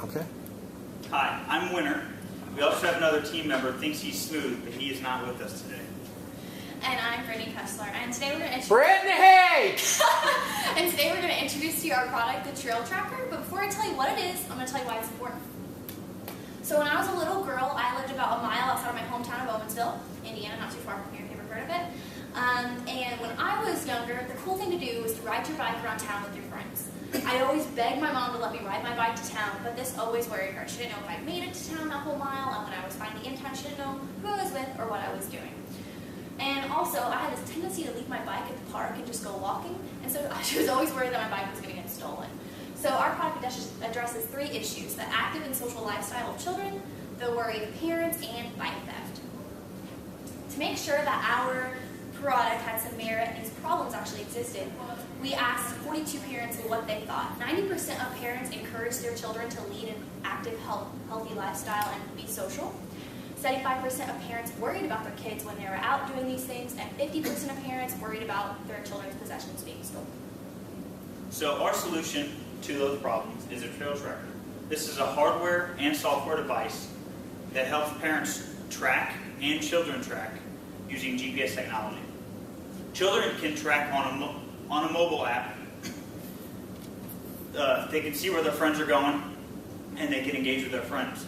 Okay. Hi, I'm Winner. We also have another team member who thinks he's smooth, but he is not with us today. And I'm Brittany Kessler, and today we're going to Brittany! and today we're going to introduce to you our product, the Trail Tracker. But before I tell you what it is, I'm going to tell you why it's important. So when I was a little girl, I lived about a mile outside of my hometown of Owensville, Indiana, not too far from here if you've ever heard of it. And when I was younger, the cool thing to do was to ride your bike around town with your friends. I always begged my mom to let me ride my bike to town, but this always worried her. She didn't know if I made it to town that whole mile, and when I was finally in town, she didn't know who I was with or what I was doing. And also, I had this tendency to leave my bike at the park and just go walking, and so she was always worried that my bike was going to get stolen. So our product addresses 3 issues: the active and social lifestyle of children, the worry of parents, and bike theft. To make sure that our product had some merit and these problems actually existed, we asked 42 parents what they thought. 90% of parents encourage their children to lead an active, healthy lifestyle and be social. 75% of parents worried about their kids when they were out doing these things, and 50% of parents worried about their children's possessions being stolen. So our solution to those problems is a Trail Tracker. This is a hardware and software device that helps parents track and children track using GPS technology. Children can track on a mobile app. They can see where their friends are going, and they can engage with their friends.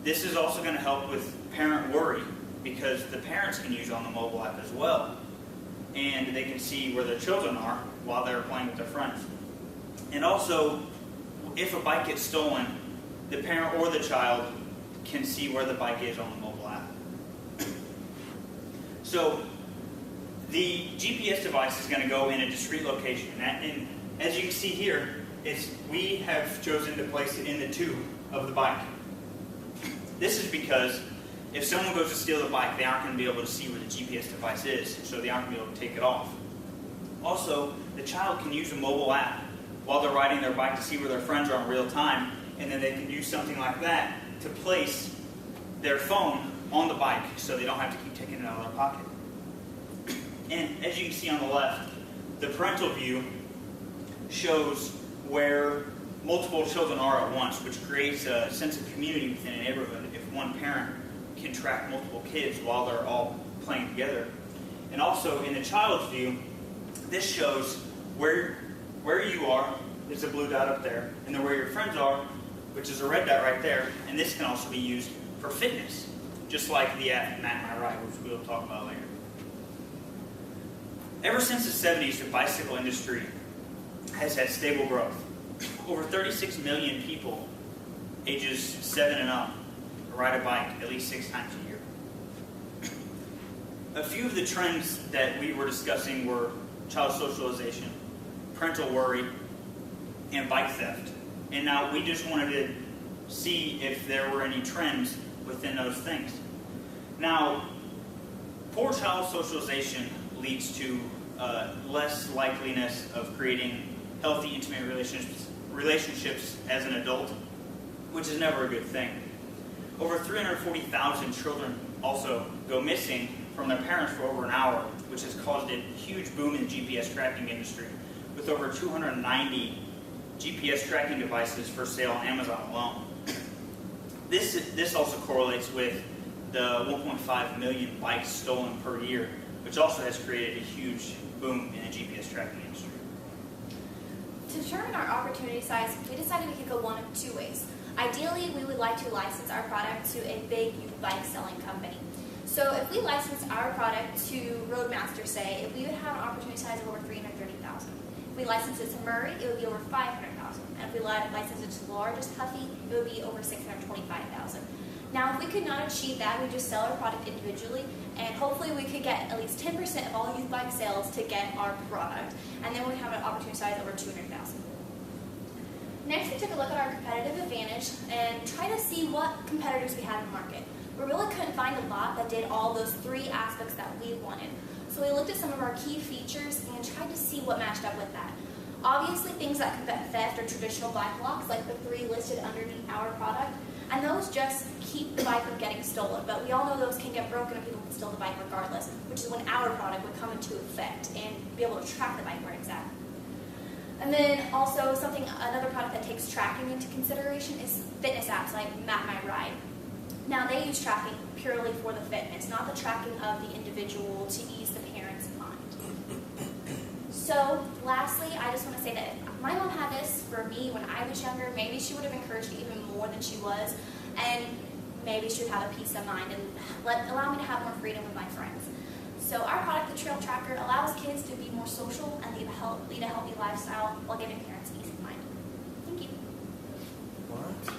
This is also going to help with parent worry, because the parents can use on the mobile app as well, and they can see where their children are while they're playing with their friends. And also, if a bike gets stolen, the parent or the child can see where the bike is on the mobile app. So the GPS device is going to go in a discrete location, and as you can see here, we have chosen to place it in the tube of the bike. This is because if someone goes to steal the bike, they aren't going to be able to see where the GPS device is, so they aren't going to be able to take it off. Also, the child can use a mobile app while they're riding their bike to see where their friends are in real time, and then they can use something like that to place their phone on the bike so they don't have to keep taking it out of their pocket. And as you can see on the left, the parental view shows where multiple children are at once, which creates a sense of community within a neighborhood if one parent can track multiple kids while they're all playing together. And also in the child's view, this shows where you are, there's a blue dot up there, and then where your friends are, which is a red dot right there, and this can also be used for fitness, just like the app Matt and I Ride, which we'll talk about later. Ever since the 70s, the bicycle industry has had stable growth. Over 36 million people ages 7 and up ride a bike at least 6 times a year. A few of the trends that we were discussing were child socialization, parental worry, and bike theft. And now we just wanted to see if there were any trends within those things. Now, poor child socialization leads to less likeliness of creating healthy, intimate relationships as an adult, which is never a good thing. Over 340,000 children also go missing from their parents for over an hour, which has caused a huge boom in the GPS tracking industry, with over 290 GPS tracking devices for sale on Amazon alone. This also correlates with the 1.5 million bikes stolen per year, which also has created a huge boom in the GPS tracking industry. To determine our opportunity size, we decided we could go one of 2 ways. Ideally, we would like to license our product to a big youth bike selling company. So if we licensed our product to Roadmaster, say, we would have an opportunity size of over 330,000. If we licensed it to Murray, it would be over 500,000. And if we licensed it to the largest Huffy, it would be over 625,000. Now, if we could not achieve that, we just sell our product individually, and hopefully we could get at least 10% of all youth bike sales to get our product, and then we'd have an opportunity size over 200,000. Next, we took a look at our competitive advantage and try to see what competitors we had in the market. We really couldn't find a lot that did all those 3 aspects that we wanted. So we looked at some of our key features and tried to see what matched up with that. Obviously, things that combat theft are traditional bike locks, like the 3 listed underneath our product, and those just keep the bike from getting stolen. But we all know those can get broken and people can steal the bike regardless, which is when our product would come into effect and be able to track the bike where it's at. And then also another product that takes tracking into consideration is fitness apps like Map My Ride. Now they use tracking purely for the fitness, not the tracking of the individual to ease the parent's mind. So lastly, I just want to say that if my mom had this for me when I was younger, maybe she would have encouraged me even more than she was, and maybe she would have a peace of mind and allow me to have more freedom with my friends. So our product, the Trail Tracker, allows kids to be more social and lead a healthy lifestyle while giving parents peace of mind. Thank you. What?